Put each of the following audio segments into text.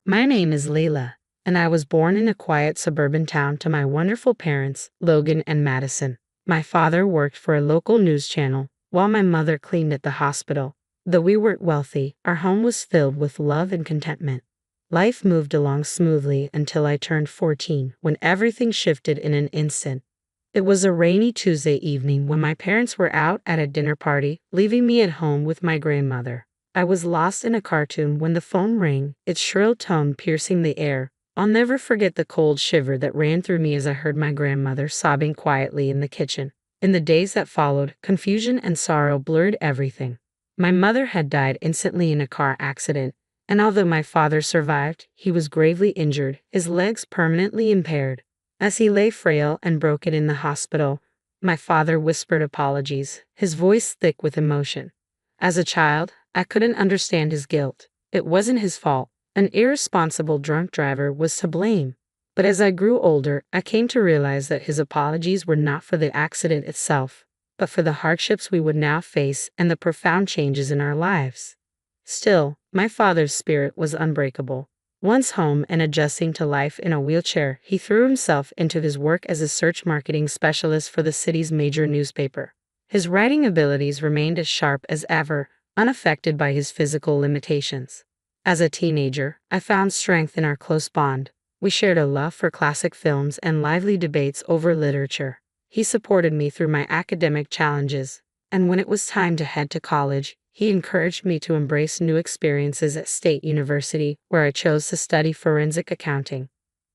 My name is Layla, and I was born in a quiet suburban town to my wonderful parents, Logan and Madison. My father worked for a local news channel, while my mother cleaned at the hospital. Though we weren't wealthy, our home was filled with love and contentment. Life moved along smoothly until I turned 14, when everything shifted in an instant. It was a rainy Tuesday evening when my parents were out at a dinner party, leaving me at home with my grandmother. I was lost in a cartoon when the phone rang, its shrill tone piercing the air. I'll never forget the cold shiver that ran through me as I heard my grandmother sobbing quietly in the kitchen. In the days that followed, confusion and sorrow blurred everything. My mother had died instantly in a car accident, and although my father survived, he was gravely injured, his legs permanently impaired. As he lay frail and broken in the hospital, my father whispered apologies, his voice thick with emotion. As a child, I couldn't understand his guilt. It wasn't his fault. An irresponsible drunk driver was to blame. But as I grew older, I came to realize that his apologies were not for the accident itself, but for the hardships we would now face and the profound changes in our lives. Still, my father's spirit was unbreakable. Once home and adjusting to life in a wheelchair, he threw himself into his work as a search marketing specialist for the city's major newspaper. His writing abilities remained as sharp as ever, unaffected by his physical limitations. As a teenager, I found strength in our close bond. We shared a love for classic films and lively debates over literature. He supported me through my academic challenges, and when it was time to head to college, he encouraged me to embrace new experiences at State University, where I chose to study forensic accounting.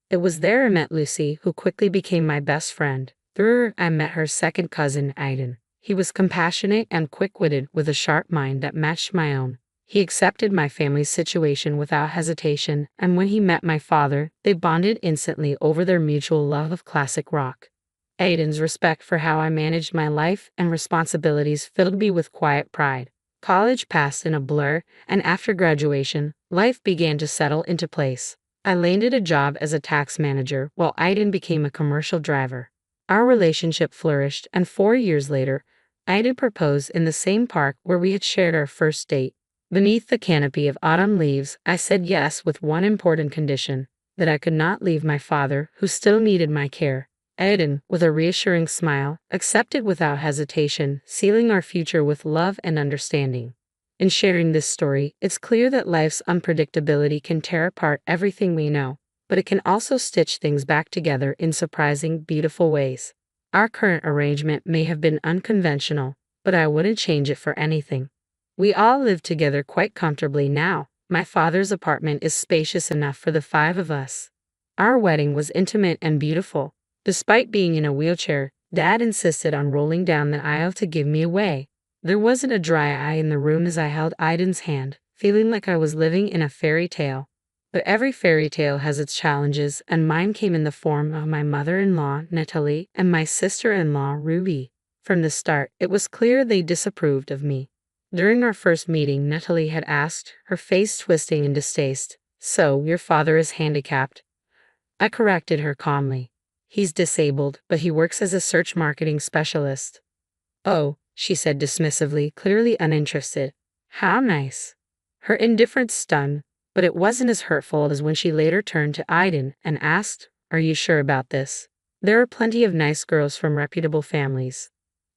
It was there I met Lucy, who quickly became my best friend. Through her, I met her second cousin, Aiden. He was compassionate and quick-witted with a sharp mind that matched my own. He accepted my family's situation without hesitation, and when he met my father, they bonded instantly over their mutual love of classic rock. Aiden's respect for how I managed my life and responsibilities filled me with quiet pride. College passed in a blur, and after graduation, life began to settle into place. I landed a job as a tax manager while Aiden became a commercial driver. Our relationship flourished, and 4 years later, Aiden proposed in the same park where we had shared our first date. Beneath the canopy of autumn leaves, I said yes with one important condition, that I could not leave my father, who still needed my care. Aiden, with a reassuring smile, accepted without hesitation, sealing our future with love and understanding. In sharing this story, it's clear that life's unpredictability can tear apart everything we know, but it can also stitch things back together in surprising, beautiful ways. Our current arrangement may have been unconventional, but I wouldn't change it for anything. We all live together quite comfortably now. My father's apartment is spacious enough for the 5 of us. Our wedding was intimate and beautiful. Despite being in a wheelchair, Dad insisted on rolling down the aisle to give me away. There wasn't a dry eye in the room as I held Aiden's hand, feeling like I was living in a fairy tale. But every fairy tale has its challenges, and mine came in the form of my mother-in-law, Natalie, and my sister-in-law, Ruby. From the start, it was clear they disapproved of me. During our first meeting, Natalie had asked, her face twisting in distaste, "So, your father is handicapped?" I corrected her calmly. "He's disabled, but he works as a search marketing specialist." "Oh," she said dismissively, clearly uninterested. "How nice." Her indifference stunned, but it wasn't as hurtful as when she later turned to Aiden and asked, "Are you sure about this? There are plenty of nice girls from reputable families."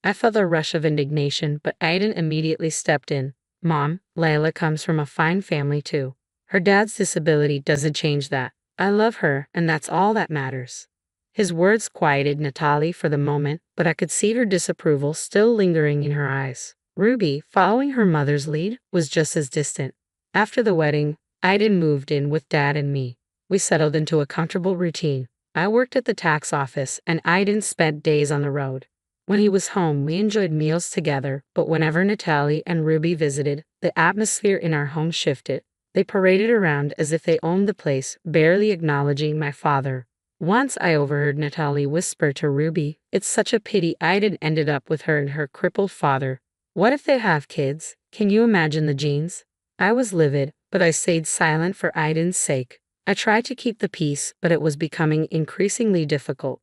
I felt a rush of indignation, but Aiden immediately stepped in. "Mom, Layla comes from a fine family too. Her dad's disability doesn't change that. I love her, and that's all that matters." His words quieted Natalie for the moment, but I could see her disapproval still lingering in her eyes. Ruby, following her mother's lead, was just as distant. After the wedding, Aiden moved in with Dad and me. We settled into a comfortable routine. I worked at the tax office, and Aiden spent days on the road. When he was home, we enjoyed meals together, but whenever Natalie and Ruby visited, the atmosphere in our home shifted. They paraded around as if they owned the place, barely acknowledging my father. Once I overheard Natalie whisper to Ruby, "It's such a pity Aiden ended up with her and her crippled father. What if they have kids? Can you imagine the genes?" I was livid, but I stayed silent for Aiden's sake. I tried to keep the peace, but it was becoming increasingly difficult.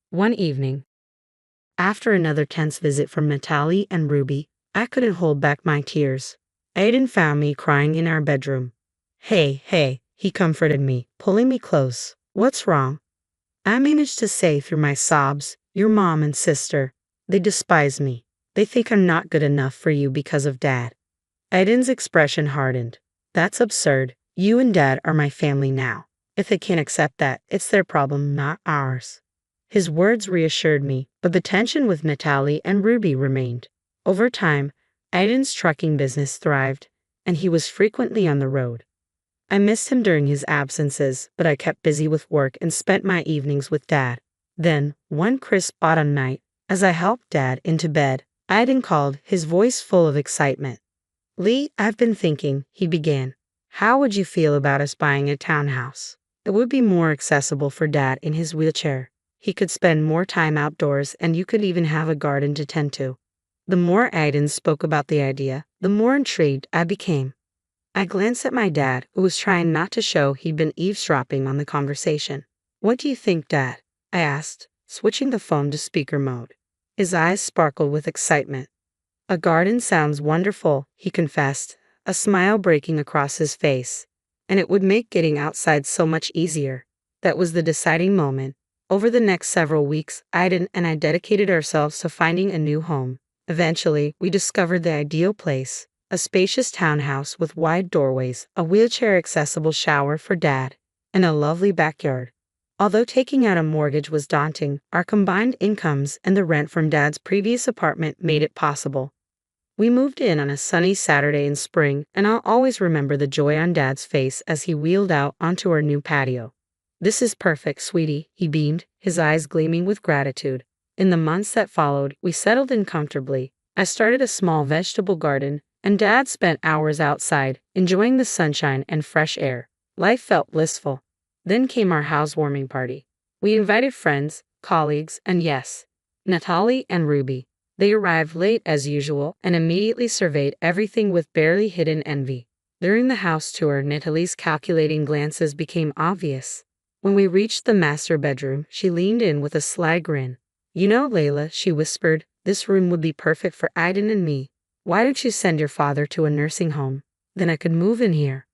One evening, after another tense visit from Natalie and Ruby, I couldn't hold back my tears. Aiden found me crying in our bedroom. Hey, He comforted me, pulling me close. What's wrong? I managed to say through my sobs, your mom and sister. They despise me. They think I'm not good enough for you because of Dad. Aiden's expression hardened. That's absurd. You and Dad are my family now. If they can't accept that, it's their problem, not ours. His words reassured me, but the tension with Natalie and Ruby remained. Over time, Aiden's trucking business thrived, and he was frequently on the road. I missed him during his absences, but I kept busy with work and spent my evenings with Dad. Then, one crisp autumn night, as I helped Dad into bed, Aiden called, his voice full of excitement. Lee, I've been thinking, he began. How would you feel about us buying a townhouse? It would be more accessible for Dad in his wheelchair. He could spend more time outdoors and you could even have a garden to tend to. The more Aiden spoke about the idea, the more intrigued I became. I glanced at my dad, who was trying not to show he'd been eavesdropping on the conversation. What do you think, Dad? I asked, switching the phone to speaker mode. His eyes sparkled with excitement. A garden sounds wonderful, he confessed, a smile breaking across his face. And it would make getting outside so much easier. That was the deciding moment. Over the next several weeks, Aiden and I dedicated ourselves to finding a new home. Eventually, we discovered the ideal place. A spacious townhouse with wide doorways, a wheelchair-accessible shower for Dad, and a lovely backyard. Although taking out a mortgage was daunting, our combined incomes and the rent from Dad's previous apartment made it possible. We moved in on a sunny Saturday in spring, and I'll always remember the joy on Dad's face as he wheeled out onto our new patio. This is perfect, sweetie, he beamed, his eyes gleaming with gratitude. In the months that followed, we settled in comfortably. I started a small vegetable garden, and Dad spent hours outside, enjoying the sunshine and fresh air. Life felt blissful. Then came our housewarming party. We invited friends, colleagues, and yes, Natalie and Ruby. They arrived late as usual and immediately surveyed everything with barely hidden envy. During the house tour, Natalie's calculating glances became obvious. When we reached the master bedroom, she leaned in with a sly grin. You know, Layla, she whispered, this room would be perfect for Aiden and me. Why don't you send your father to a nursing home? Then I could move in here.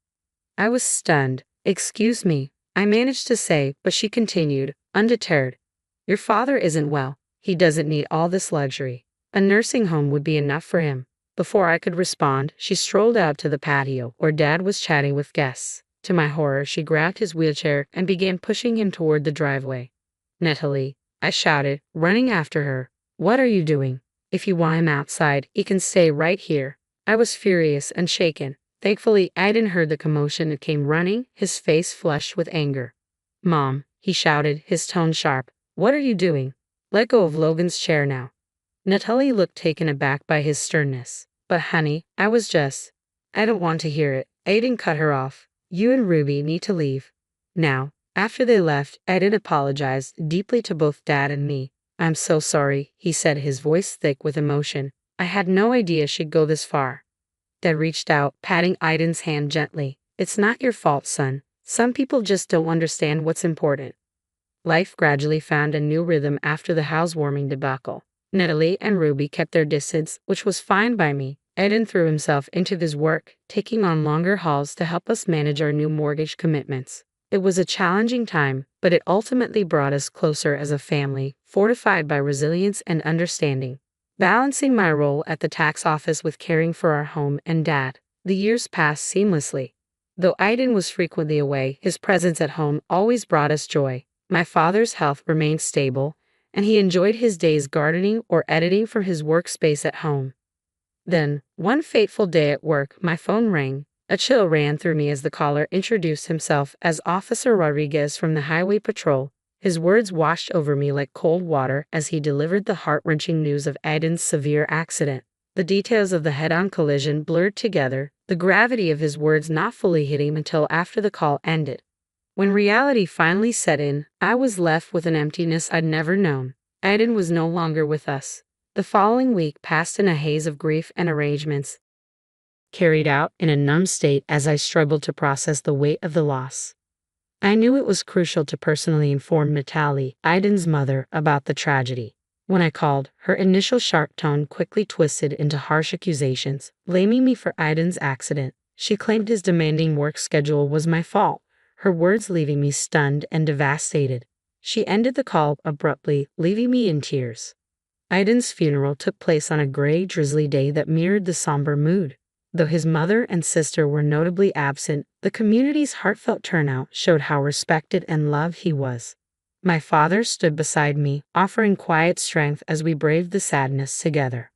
I was stunned. Excuse me, I managed to say, but she continued, undeterred. Your father isn't well. He doesn't need all this luxury. A nursing home would be enough for him. Before I could respond, she strolled out to the patio, where Dad was chatting with guests. To my horror, she grabbed his wheelchair and began pushing him toward the driveway. Natalie, I shouted, running after her. What are you doing? If you want him outside, he can stay right here. I was furious and shaken. Thankfully, Aiden heard the commotion and came running, his face flushed with anger. Mom, he shouted, his tone sharp. What are you doing? Let go of Logan's chair now. Natalie looked taken aback by his sternness. But honey, I don't want to hear it. Aiden cut her off. You and Ruby need to leave. Now, after they left, Aiden apologized deeply to both Dad and me. I'm so sorry, he said, his voice thick with emotion. I had no idea she'd go this far. Dad reached out, patting Aiden's hand gently. It's not your fault, son. Some people just don't understand what's important. Life gradually found a new rhythm after the housewarming debacle. Natalie and Ruby kept their distance, which was fine by me. Aiden threw himself into his work, taking on longer hauls to help us manage our new mortgage commitments. It was a challenging time, but it ultimately brought us closer as a family, fortified by resilience and understanding. Balancing my role at the tax office with caring for our home and Dad, the years passed seamlessly. Though Aiden was frequently away, his presence at home always brought us joy. My father's health remained stable, and he enjoyed his days gardening or editing from his workspace at home. Then, one fateful day at work, my phone rang. A chill ran through me as the caller introduced himself as Officer Rodriguez from the Highway Patrol. His words washed over me like cold water as he delivered the heart-wrenching news of Aiden's severe accident. The details of the head-on collision blurred together, the gravity of his words not fully hitting him until after the call ended. When reality finally set in, I was left with an emptiness I'd never known. Aiden was no longer with us. The following week passed in a haze of grief and arrangements, carried out in a numb state as I struggled to process the weight of the loss. I knew it was crucial to personally inform Natalie, Aiden's mother, about the tragedy. When I called, her initial sharp tone quickly twisted into harsh accusations, blaming me for Aiden's accident. She claimed his demanding work schedule was my fault, her words leaving me stunned and devastated. She ended the call abruptly, leaving me in tears. Aiden's funeral took place on a gray, drizzly day that mirrored the somber mood. Though his mother and sister were notably absent, the community's heartfelt turnout showed how respected and loved he was. My father stood beside me, offering quiet strength as we braved the sadness together.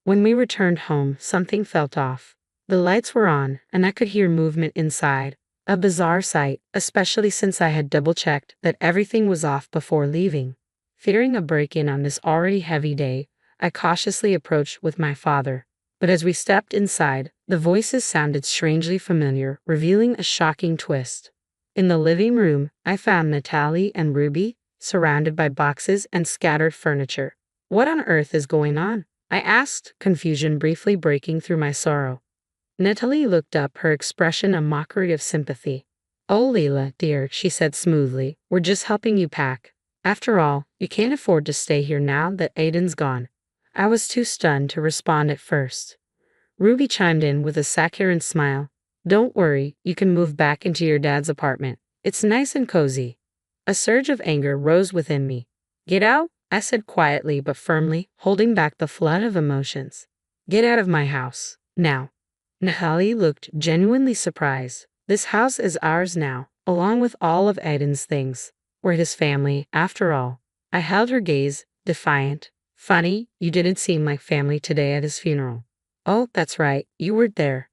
When we returned home, something felt off. The lights were on, and I could hear movement inside. A bizarre sight, especially since I had double-checked that everything was off before leaving. Fearing a break-in on this already heavy day, I cautiously approached with my father. But as we stepped inside, the voices sounded strangely familiar, revealing a shocking twist. In the living room, I found Natalie and Ruby, surrounded by boxes and scattered furniture. "What on earth is going on?" I asked, confusion briefly breaking through my sorrow. Natalie looked up, her expression a mockery of sympathy. "Oh, Layla, dear," she said smoothly, "we're just helping you pack. After all, you can't afford to stay here now that Aiden's gone." I was too stunned to respond at first. Ruby chimed in with a saccharine smile. "Don't worry, you can move back into your dad's apartment. It's nice and cozy." A surge of anger rose within me. "Get out," I said quietly but firmly, holding back the flood of emotions. "Get out of my house, now." Natalie looked genuinely surprised. "This house is ours now, along with all of Aiden's things. We're his family, after all." I held her gaze, defiant. "Funny, you didn't seem like family today at his funeral." "Oh, that's right, you weren't there."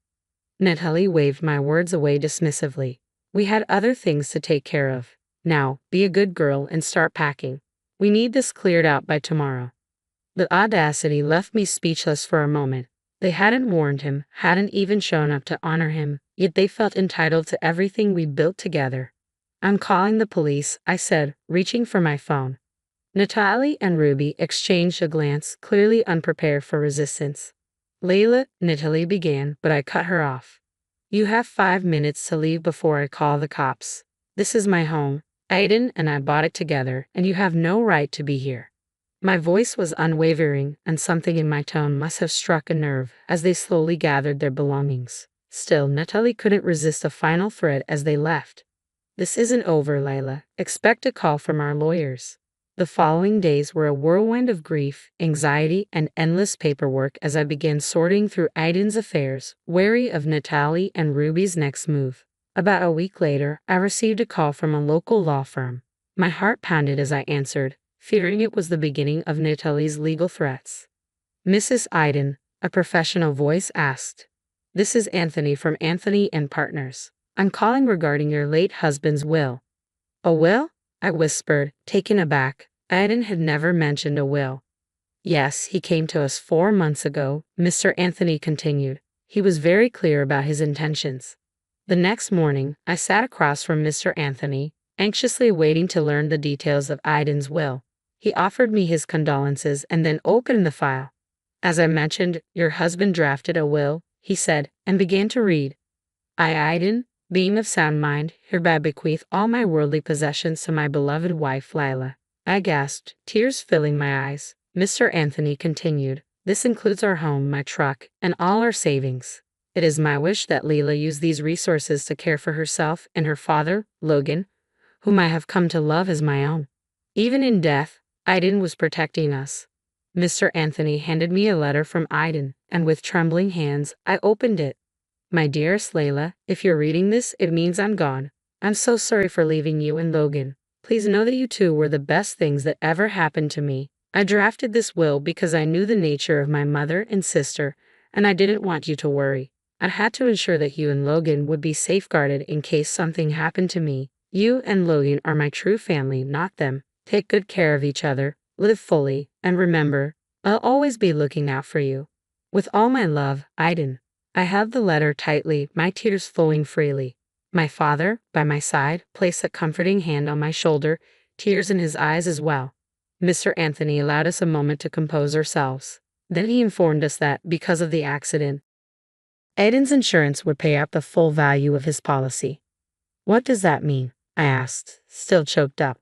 Natalie waved my words away dismissively. "We had other things to take care of. Now, be a good girl and start packing. We need this cleared out by tomorrow." The audacity left me speechless for a moment. They hadn't warned him, hadn't even shown up to honor him, yet they felt entitled to everything we built together. "I'm calling the police," I said, reaching for my phone. Natalie and Ruby exchanged a glance, clearly unprepared for resistance. "Layla," Natalie began, but I cut her off. "You have 5 minutes to leave before I call the cops. This is my home. Aiden and I bought it together, and you have no right to be here." My voice was unwavering, and something in my tone must have struck a nerve as they slowly gathered their belongings. Still, Natalie couldn't resist a final threat as they left. "This isn't over, Layla. Expect a call from our lawyers." The following days were a whirlwind of grief, anxiety, and endless paperwork as I began sorting through Aiden's affairs, wary of Natalie and Ruby's next move. About a week later, I received a call from a local law firm. My heart pounded as I answered, fearing it was the beginning of Natalie's legal threats. "Mrs. Aiden," a professional voice asked. "This is Anthony from Anthony and Partners. I'm calling regarding your late husband's will." "A will?" I whispered, taken aback. Aiden had never mentioned a will. "Yes, he came to us 4 months ago," Mr. Anthony continued. "He was very clear about his intentions." The next morning, I sat across from Mr. Anthony, anxiously waiting to learn the details of Aiden's will. He offered me his condolences and then opened the file. "As I mentioned, your husband drafted a will," he said, and began to read. "I, Aiden, being of sound mind, hereby bequeath all my worldly possessions to my beloved wife, Layla." I gasped, tears filling my eyes. Mr. Anthony continued, "This includes our home, my truck, and all our savings. It is my wish that Layla use these resources to care for herself and her father, Logan, whom I have come to love as my own. Even in death, Aiden was protecting us." Mr. Anthony handed me a letter from Aiden, and with trembling hands, I opened it. "My dearest Layla, if you're reading this, it means I'm gone. I'm so sorry for leaving you and Logan. Please know that you two were the best things that ever happened to me. I drafted this will because I knew the nature of my mother and sister, and I didn't want you to worry. I had to ensure that you and Logan would be safeguarded in case something happened to me. You and Logan are my true family, not them. Take good care of each other, live fully, and remember, I'll always be looking out for you. With all my love, Aiden." I held the letter tightly, my tears flowing freely. My father, by my side, placed a comforting hand on my shoulder, tears in his eyes as well. Mr. Anthony allowed us a moment to compose ourselves. Then he informed us that, because of the accident, Aiden's insurance would pay out the full value of his policy. "What does that mean?" I asked, still choked up.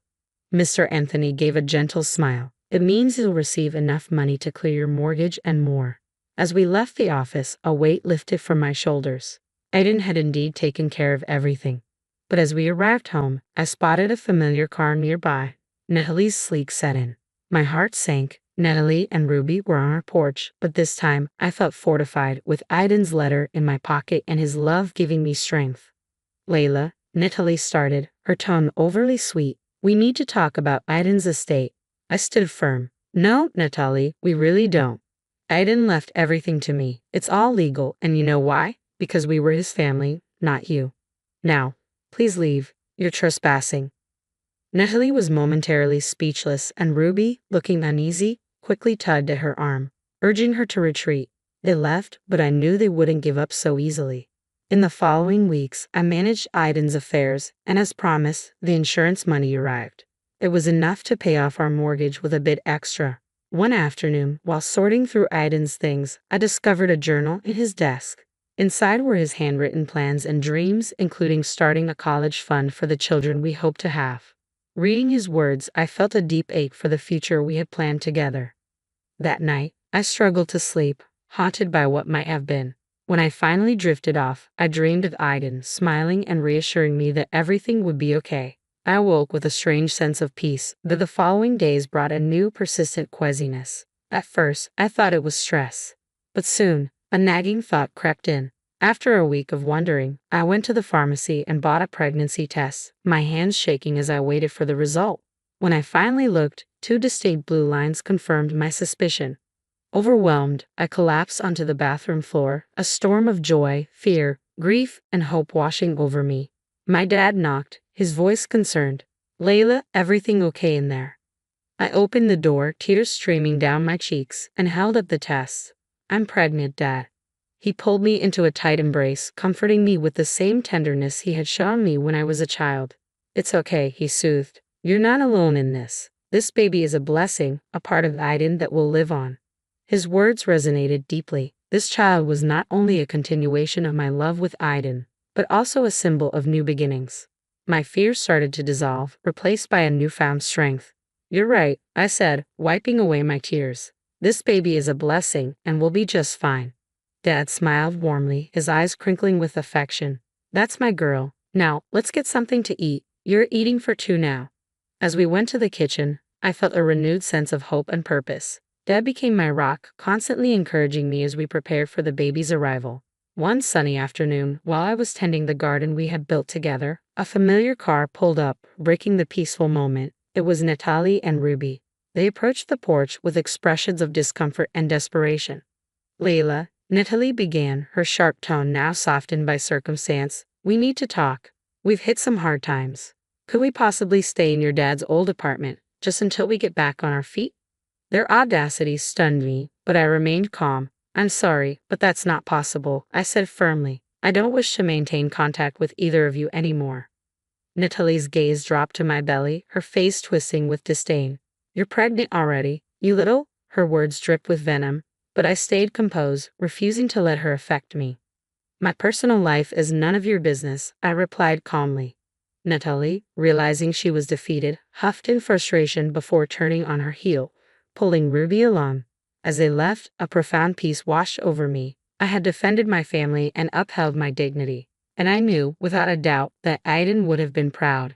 Mr. Anthony gave a gentle smile. "It means you'll receive enough money to clear your mortgage and more." As we left the office, a weight lifted from my shoulders. Aiden had indeed taken care of everything. But as we arrived home, I spotted a familiar car nearby. Natalie's sleek sedan. My heart sank. Natalie and Ruby were on our porch, but this time I felt fortified with Aiden's letter in my pocket and his love giving me strength. Layla, Natalie started, her tone overly sweet. We need to talk about Aiden's estate. I stood firm. No, Natalie, we really don't. Aiden left everything to me. It's all legal, and you know why? Because we were his family, not you. Now, please leave. You're trespassing. Natalie was momentarily speechless, and Ruby, looking uneasy, quickly tugged at her arm, urging her to retreat. They left, but I knew they wouldn't give up so easily. In the following weeks, I managed Aiden's affairs, and as promised, the insurance money arrived. It was enough to pay off our mortgage with a bit extra. One afternoon, while sorting through Aiden's things, I discovered a journal in his desk. Inside were his handwritten plans and dreams, including starting a college fund for the children we hope to have. Reading his words, I felt a deep ache for the future we had planned together. That night, I struggled to sleep, haunted by what might have been. When I finally drifted off, I dreamed of Aiden, smiling and reassuring me that everything would be okay. I awoke with a strange sense of peace, but the following days brought a new, persistent queasiness. At first, I thought it was stress. But soon, a nagging thought crept in. After a week of wondering, I went to the pharmacy and bought a pregnancy test, my hands shaking as I waited for the result. When I finally looked, 2 distinct blue lines confirmed my suspicion. Overwhelmed, I collapsed onto the bathroom floor, a storm of joy, fear, grief, and hope washing over me. My dad knocked, his voice concerned. Layla, everything okay in there? I opened the door, tears streaming down my cheeks, and held up the test. I'm pregnant, Dad. He pulled me into a tight embrace, comforting me with the same tenderness he had shown me when I was a child. It's okay, he soothed. You're not alone in this. This baby is a blessing, a part of Aiden that will live on. His words resonated deeply. This child was not only a continuation of my love with Aiden, but also a symbol of new beginnings. My fears started to dissolve, replaced by a newfound strength. You're right, I said, wiping away my tears. This baby is a blessing and will be just fine. Dad smiled warmly, his eyes crinkling with affection. That's my girl. Now, let's get something to eat. You're eating for 2 now. As we went to the kitchen, I felt a renewed sense of hope and purpose. Dad became my rock, constantly encouraging me as we prepared for the baby's arrival. One sunny afternoon, while I was tending the garden we had built together, a familiar car pulled up, breaking the peaceful moment. It was Natalie and Ruby. They approached the porch with expressions of discomfort and desperation. Layla, Natalie began, her sharp tone now softened by circumstance. We need to talk. We've hit some hard times. Could we possibly stay in your dad's old apartment, just until we get back on our feet? Their audacity stunned me, but I remained calm. I'm sorry, but that's not possible, I said firmly. I don't wish to maintain contact with either of you anymore. Natalie's gaze dropped to my belly, her face twisting with disdain. You're pregnant already, you little? Her words dripped with venom, but I stayed composed, refusing to let her affect me. My personal life is none of your business, I replied calmly. Natalie, realizing she was defeated, huffed in frustration before turning on her heel, pulling Ruby along. As they left, a profound peace washed over me. I had defended my family and upheld my dignity, and I knew, without a doubt, that Aiden would have been proud.